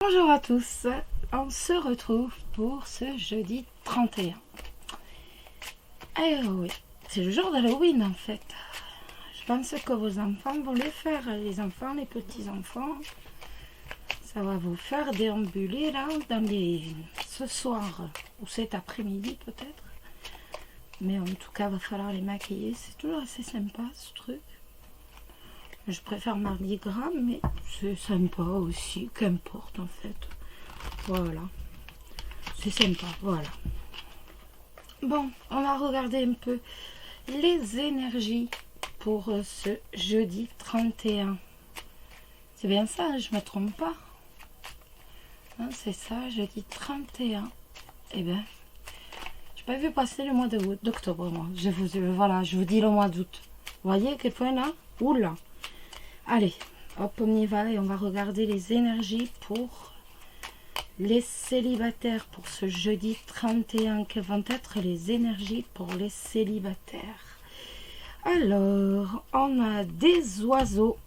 Bonjour à tous, on se retrouve pour ce jeudi 31. Alors oui, c'est le jour d'Halloween en fait. Je pense que vos enfants vont les faire, les enfants, les petits-enfants. Ça va vous faire déambuler là ce soir ou cet après-midi peut-être. Mais en tout cas, va falloir les maquiller, c'est toujours assez sympa ce truc. Je préfère Mardi Gras, mais c'est sympa aussi, qu'importe en fait. Voilà, c'est sympa, voilà. Bon, on va regarder un peu les énergies pour ce jeudi 31. C'est bien ça, je ne me trompe pas. Hein, c'est ça, jeudi 31. Eh bien, je n'ai pas vu passer le mois d'octobre, moi. Voilà, je vous dis le mois d'août. Vous voyez quel point là? Oula. Allez, hop, on y va et on va regarder les énergies pour les célibataires pour ce jeudi 31. Quelles vont être les énergies pour les célibataires? Alors, on a des oiseaux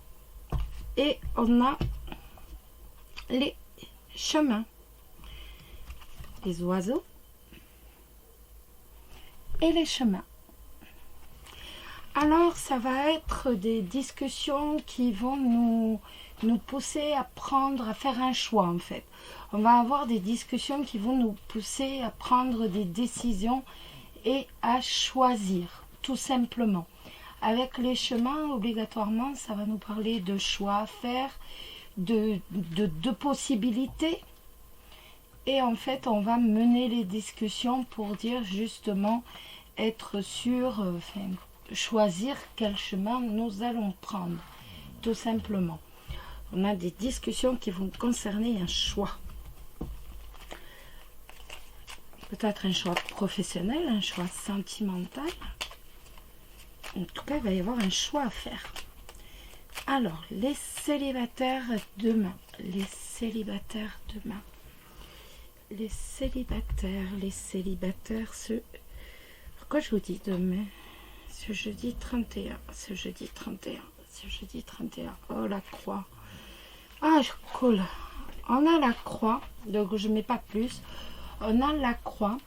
et on a les chemins. Les oiseaux et les chemins. Alors, ça va être des discussions qui vont nous pousser à faire un choix, en fait. On va avoir des discussions qui vont nous pousser à prendre des décisions et à choisir, tout simplement. Avec les chemins, obligatoirement, ça va nous parler de choix à faire, de possibilités. Et en fait, on va mener les discussions pour dire justement, être sûr, choisir quel chemin nous allons prendre, tout simplement. On a des discussions qui vont concerner un choix. Peut-être un choix professionnel, un choix sentimental. En tout cas, il va y avoir un choix à faire. Alors, les célibataires demain. Les célibataires demain. Les célibataires, pourquoi je vous dis demain? Ce jeudi 31, ce jeudi 31, ce jeudi 31. Oh, la croix. Ah, je colle. On a la croix, donc je ne mets pas plus. On a la croix,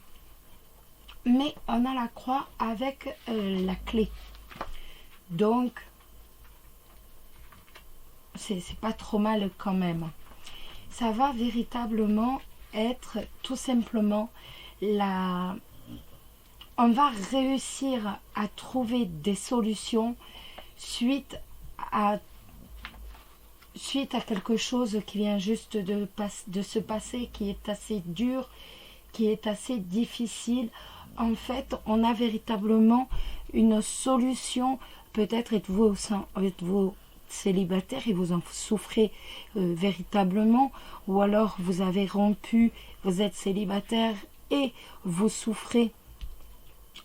mais on a la croix avec la clé. Donc, c'est pas trop mal quand même. Ça va véritablement être tout simplement on va réussir à trouver des solutions suite à quelque chose qui vient juste de se passer, qui est assez dur, qui est assez difficile. En fait, on a véritablement une solution. Peut-être êtes-vous célibataire et vous en souffrez véritablement, ou alors vous avez rompu, vous êtes célibataire et vous souffrez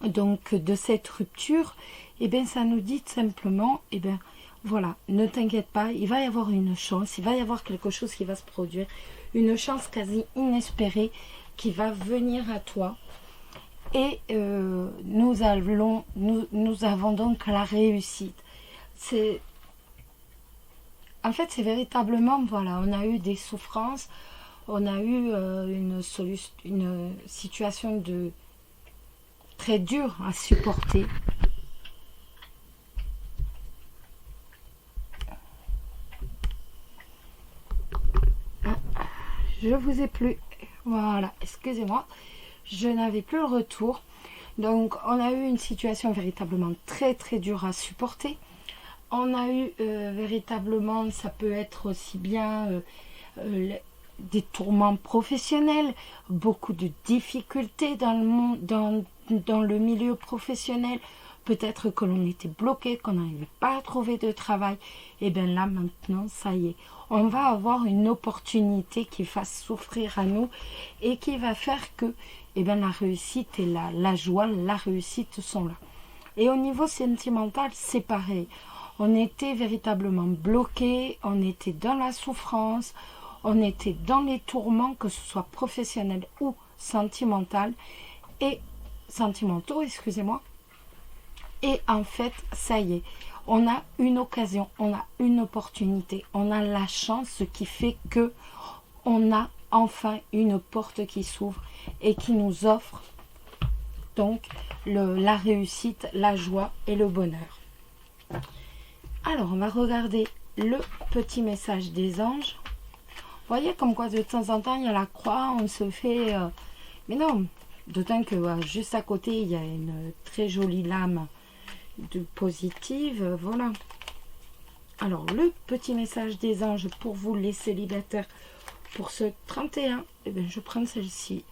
donc de cette rupture. Et bien ça nous dit simplement, et bien voilà, ne t'inquiète pas, il va y avoir une chance, il va y avoir quelque chose qui va se produire, une chance quasi inespérée qui va venir à toi. Et nous avons donc la réussite. En fait, c'est véritablement, voilà, on a eu des souffrances, on a eu une situation très dure à supporter. Je vous ai plus. Voilà, excusez-moi, je n'avais plus le retour. Donc, on a eu une situation véritablement très très dure à supporter. On a eu véritablement, ça peut être aussi bien des tourments professionnels, beaucoup de difficultés dans le monde, dans le milieu professionnel. Peut-être que l'on était bloqué, qu'on n'arrivait pas à trouver de travail. Et bien là, maintenant, ça y est. On va avoir une opportunité qui va s'offrir à nous et qui va faire que la réussite et la joie, la réussite sont là. Et au niveau sentimental, c'est pareil. On était véritablement bloqué, on était dans la souffrance, on était dans les tourments, que ce soit professionnel ou sentimentaux, excusez-moi. Et en fait, ça y est, on a une occasion, on a une opportunité, on a la chance, ce qui fait que on a enfin une porte qui s'ouvre et qui nous offre donc la réussite, la joie et le bonheur. Alors, on va regarder le petit message des anges. Vous voyez comme quoi de temps en temps, il y a la croix, on se fait... mais non, d'autant que juste à côté, il y a une très jolie lame de positive. Voilà. Alors, le petit message des anges pour vous, les célibataires, pour ce 31, eh bien, je prends celle-ci.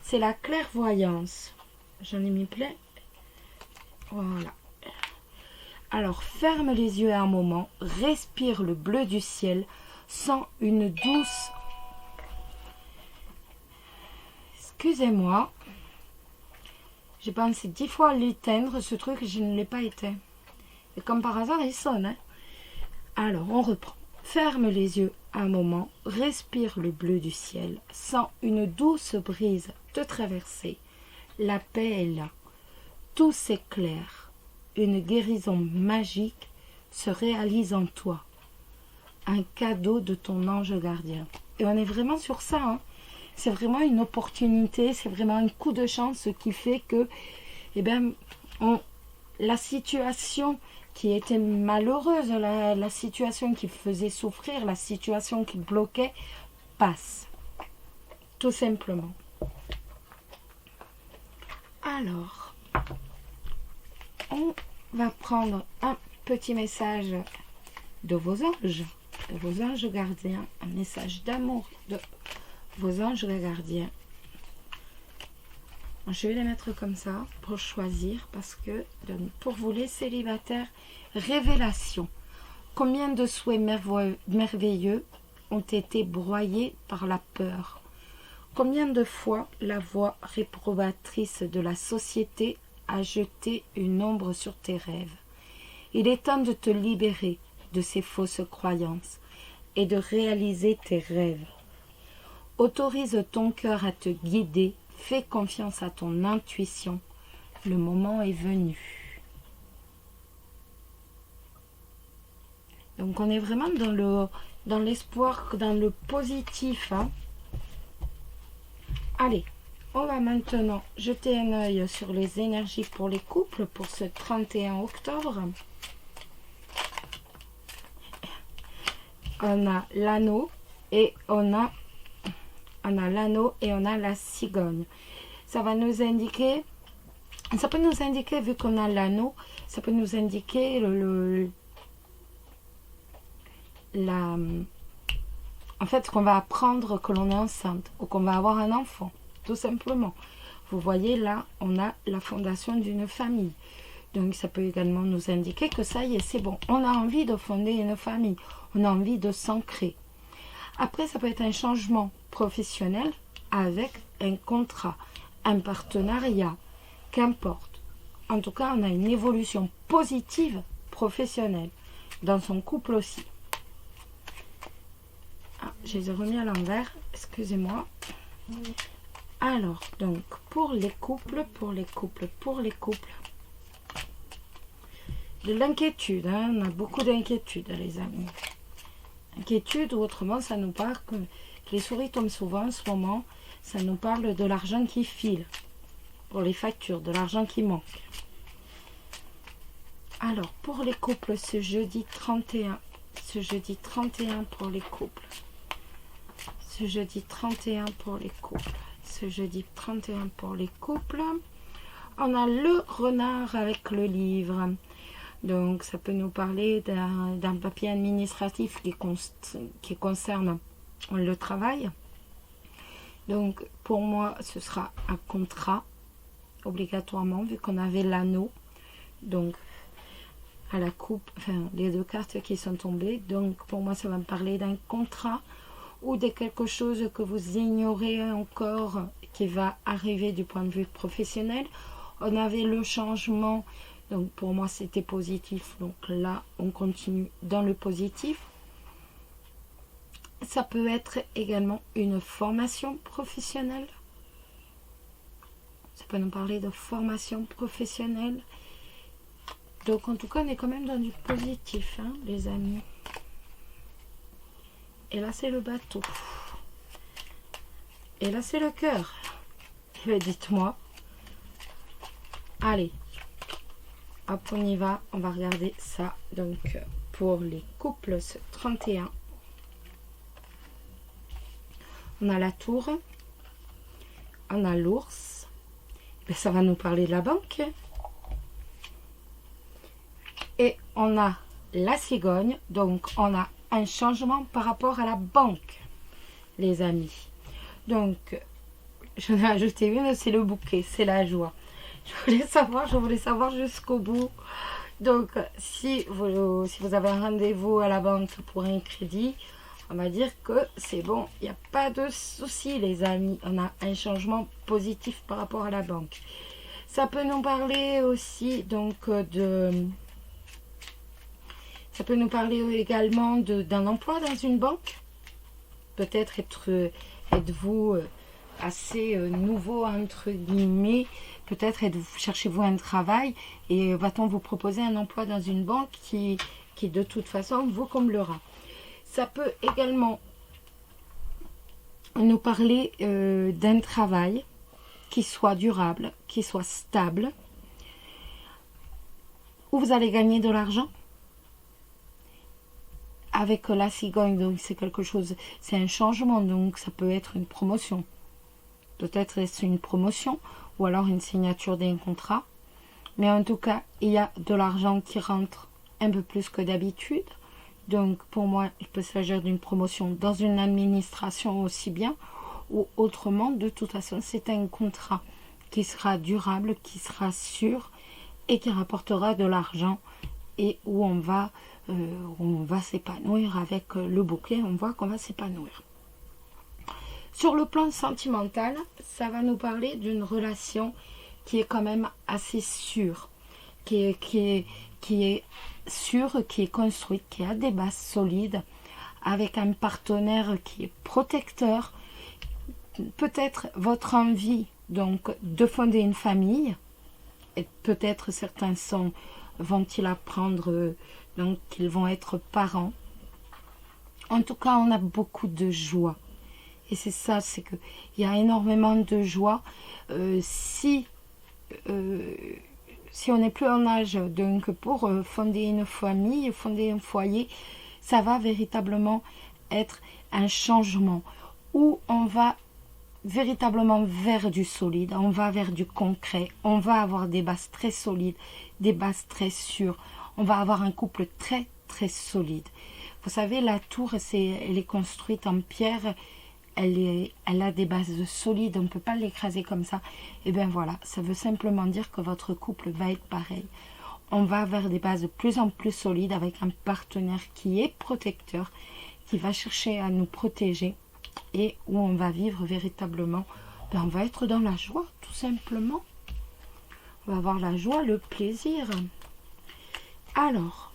C'est la clairvoyance. J'en ai mis plein. Voilà. Alors, ferme les yeux un moment, respire le bleu du ciel, sens une douce... Excusez-moi, j'ai pensé 10 fois à l'éteindre, ce truc, je ne l'ai pas éteint. Et comme par hasard, il sonne. Hein. Alors, on reprend. Ferme les yeux un moment, respire le bleu du ciel, sens une douce brise te traverser. La paix est là, tout s'éclaire. Une guérison magique se réalise en toi. Un cadeau de ton ange gardien. Et on est vraiment sur ça. Hein. C'est vraiment une opportunité, c'est vraiment un coup de chance qui fait que eh bien, la situation qui était malheureuse, la situation qui faisait souffrir, la situation qui bloquait, passe. Tout simplement. Alors, on va prendre un petit message de vos anges gardiens, un message d'amour de vos anges gardiens. Je vais les mettre comme ça pour choisir parce que pour vous les célibataires, révélation. Combien de souhaits merveilleux ont été broyés par la peur? Combien de fois la voix réprobatrice de la société a jeté une ombre sur tes rêves? Il est temps de te libérer de ces fausses croyances et de réaliser tes rêves. Autorise ton cœur à te guider, fais confiance à ton intuition. Le moment est venu. Donc on est vraiment dans l'espoir, dans le positif. Hein. Allez, on va maintenant jeter un œil sur les énergies pour les couples pour ce 31 octobre. On a l'anneau et on a l'anneau et on a la cigogne. Ça va nous indiquer, ça peut nous indiquer, vu qu'on a l'anneau, ça peut nous indiquer en fait qu'on va apprendre que l'on est enceinte ou qu'on va avoir un enfant, tout simplement. Vous voyez là, on a la fondation d'une famille. Donc ça peut également nous indiquer que ça y est, c'est bon. On a envie de fonder une famille, on a envie de s'ancrer. Après, ça peut être un changement professionnel avec un contrat, un partenariat, qu'importe. En tout cas, on a une évolution positive professionnelle dans son couple aussi. Ah, je les ai remis à l'envers, excusez-moi. Alors, donc, pour les couples, de l'inquiétude, hein, on a beaucoup d'inquiétudes, les amis. Inquiétude, ou autrement, ça nous parle que les souris tombent souvent en ce moment, ça nous parle de l'argent qui file pour les factures, de l'argent qui manque. Alors, pour les couples, ce jeudi 31 pour les couples, ce jeudi 31 pour les couples, on a le renard avec le livre. Donc, ça peut nous parler d'un papier administratif qui concerne le travail. Donc, pour moi, ce sera un contrat, obligatoirement, vu qu'on avait l'anneau. Donc, à la coupe, enfin, les deux cartes qui sont tombées. Donc, pour moi, ça va me parler d'un contrat ou de quelque chose que vous ignorez encore qui va arriver du point de vue professionnel. On avait le changement. Donc pour moi c'était positif, donc là on continue dans le positif. Ça peut être également une formation professionnelle. Ça peut nous parler de formation professionnelle. Donc en tout cas on est quand même dans du positif, hein, les amis. Et là c'est le bateau. Et là, c'est le cœur. Eh bien, dites-moi. Allez. Hop, on y va. On va regarder ça. Donc, pour les couples 31. On a la tour. On a l'ours. Ben, ça va nous parler de la banque. Et on a la cigogne. Donc, on a un changement par rapport à la banque, les amis. Donc, j'en ai ajouté une, c'est le bouquet, c'est la joie. Je voulais savoir jusqu'au bout. Donc, si vous avez un rendez-vous à la banque pour un crédit, on va dire que c'est bon, il n'y a pas de souci, les amis. On a un changement positif par rapport à la banque. Ça peut nous parler aussi donc ça peut nous parler également d'un emploi dans une banque. Peut-être êtes-vous assez nouveau entre guillemets. Peut-être cherchez-vous un travail et va-t-on vous proposer un emploi dans une banque qui de toute façon vous comblera. Ça peut également nous parler d'un travail qui soit durable, qui soit stable, où vous allez gagner de l'argent. Avec la cigogne, donc c'est quelque chose, c'est un changement, donc ça peut être une promotion. Peut-être est-ce une promotion ou alors une signature d'un contrat. Mais en tout cas, il y a de l'argent qui rentre un peu plus que d'habitude. Donc pour moi, il peut s'agir d'une promotion dans une administration aussi bien ou autrement. De toute façon, c'est un contrat qui sera durable, qui sera sûr et qui rapportera de l'argent et où on va s'épanouir avec le bouquet. On voit qu'on va s'épanouir. Sur le plan sentimental, ça va nous parler d'une relation qui est quand même assez sûre, qui est sûre, qui est construite, qui a des bases solides, avec un partenaire qui est protecteur. Peut-être votre envie donc de fonder une famille, et peut-être certains vont-ils apprendre donc qu'ils vont être parents. En tout cas, on a beaucoup de joie. Et c'est ça, c'est qu'il y a énormément de joie. Si on n'est plus en âge donc pour fonder une famille, fonder un foyer, ça va véritablement être un changement où on va véritablement vers du solide, on va vers du concret, on va avoir des bases très solides, des bases très sûres, on va avoir un couple très très solide. Vous savez, la tour, elle est construite en pierre, elle a des bases solides, on ne peut pas l'écraser comme ça. Et bien voilà, ça veut simplement dire que votre couple va être pareil. On va vers des bases de plus en plus solides avec un partenaire qui est protecteur, qui va chercher à nous protéger et où on va vivre véritablement. Ben, on va être dans la joie, tout simplement. On va avoir la joie, le plaisir. Alors,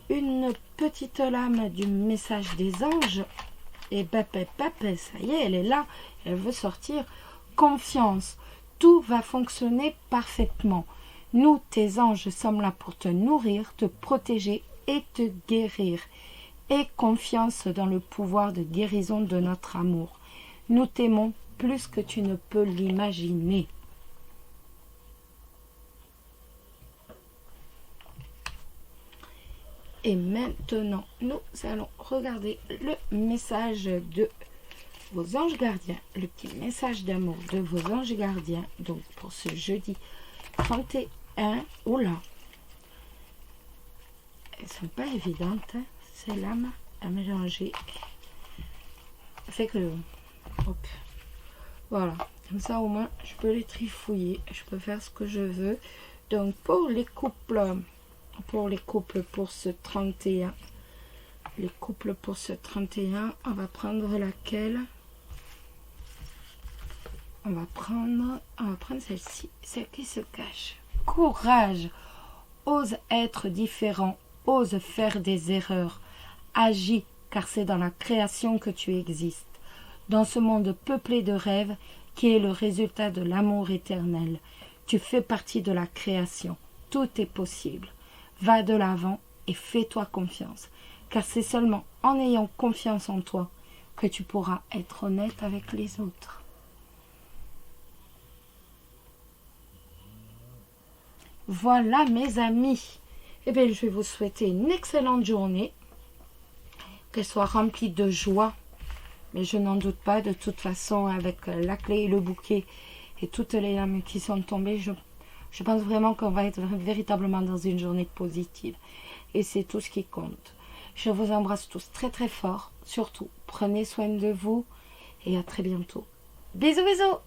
une petite lame du message des anges. Et ça y est, elle est là, elle veut sortir. Confiance, tout va fonctionner parfaitement. Nous, tes anges, sommes là pour te nourrir, te protéger et te guérir. Aie confiance dans le pouvoir de guérison de notre amour. Nous t'aimons plus que tu ne peux l'imaginer. Et maintenant, nous allons regarder le message de vos anges gardiens, le petit message d'amour de vos anges gardiens, donc pour ce jeudi 31. Oula, elles sont pas évidentes, hein, ces lames à mélanger. Fait que, hop, voilà, comme ça au moins je peux les trifouiller, je peux faire ce que je veux. Donc pour les couples pour ce 31, les couples pour ce 31, on va prendre laquelle? On va prendre celle-ci, celle qui se cache. Courage, ose être différent, ose faire des erreurs, agis car c'est dans la création que tu existes, dans ce monde peuplé de rêves qui est le résultat de l'amour éternel. Tu fais partie de la création, tout est possible. Va de l'avant et fais-toi confiance, car c'est seulement en ayant confiance en toi que tu pourras être honnête avec les autres. Voilà mes amis. Eh bien, je vais vous souhaiter une excellente journée. Qu'elle soit remplie de joie. Mais je n'en doute pas, de toute façon, avec la clé et le bouquet et toutes les lames qui sont tombées, je pense vraiment qu'on va être véritablement dans une journée positive. Et c'est tout ce qui compte. Je vous embrasse tous très très fort. Surtout, prenez soin de vous et à très bientôt. Bisous bisous.